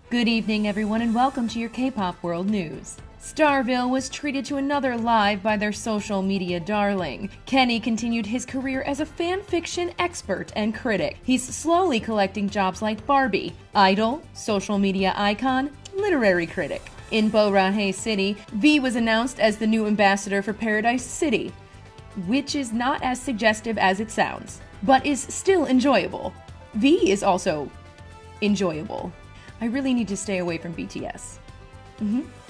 Good evening, everyone, and welcome to your K-Pop World News. Starville was treated to another live by their social media darling. Kenny continued his career as a fan fiction expert and critic. He's slowly collecting jobs like Barbie, idol, social media icon, literary critic. In Borahae City, V was announced as the new ambassador for Paradise City, which is not as suggestive as it sounds, but is still enjoyable. V is also enjoyable. I really need to stay away from BTS.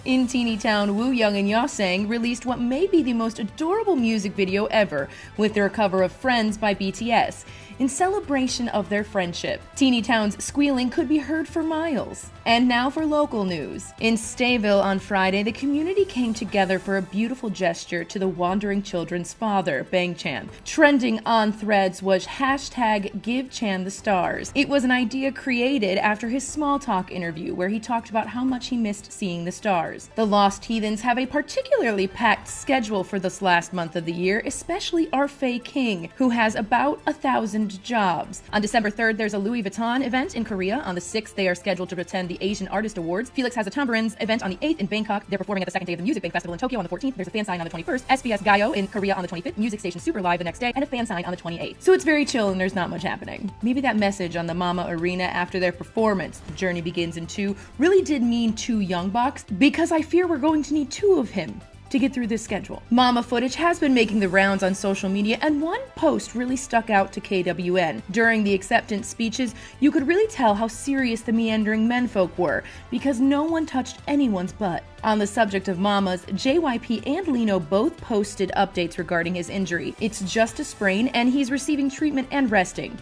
In teeny town, Woo Young and Yosang released what may be the most adorable music video ever with their cover of Friends by BTS, in celebration of their friendship. Teeny town's squealing could be heard for miles. And now for local news. In Stayville on Friday, the community came together for a beautiful gesture to the wandering children's father, Bang Chan. Trending on Threads was hashtag Give Chan the Stars. It was an idea created after his small talk interview where he talked about how much he missed seeing the stars. The Lost Heathens have a particularly packed schedule for this last month of the year, especially our Faye King, who has about 1,000 jobs. On December 3rd, there's a Louis Vuitton event in Korea. On the 6th, they are scheduled to attend the Asian Artist Awards. Felix has a Tambourines event on the 8th in Bangkok. They're performing at the second day of the Music Bank Festival in Tokyo on the 14th. There's a fan sign on the 21st. SBS Gayo in Korea on the 25th. Music Station Super Live the next day. And a fan sign on the 28th. So it's very chill and there's not much happening. Maybe that message on the Mama Arena after their performance, The Journey Begins in 2, really did mean 2 Young Bucks, because I fear we're going to need 2 of him to get through this schedule. Mama footage has been making the rounds on social media, and one post really stuck out to KWN. During the acceptance speeches, you could really tell how serious the meandering menfolk were, because no one touched anyone's butt. On the subject of mamas, JYP and Lino both posted updates regarding his injury. It's just a sprain, and he's receiving treatment and resting.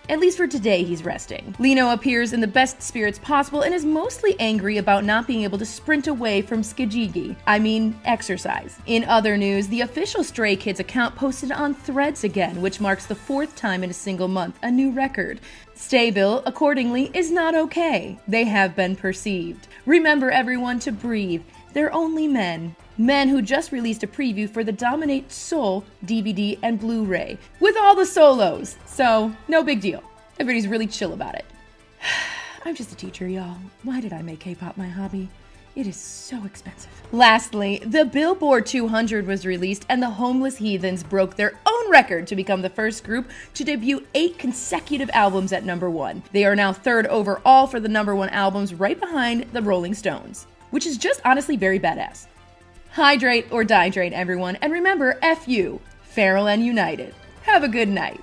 At least for today, he's resting. Lino appears in the best spirits possible and is mostly angry about not being able to sprint away from skijigi. I mean, exercise. In other news, the official Stray Kids account posted on Threads again, which marks the 4th time in a single month, a new record. Stayville, accordingly, is not okay. They have been perceived. Remember, everyone, to breathe. They're only men. Men who just released a preview for the Dominate Soul DVD and Blu-ray, with all the solos. So, no big deal. Everybody's really chill about it. I'm just a teacher, y'all. Why did I make K-pop my hobby? It is so expensive. Lastly, the Billboard 200 was released and the Homeless Heathens broke their own record to become the first group to debut 8 consecutive albums at #1. They are now 3rd overall for the #1 albums, right behind the Rolling Stones, which is just honestly very badass. Hydrate or dihydrate, everyone, and remember, F you, Feral and United. Have a good night.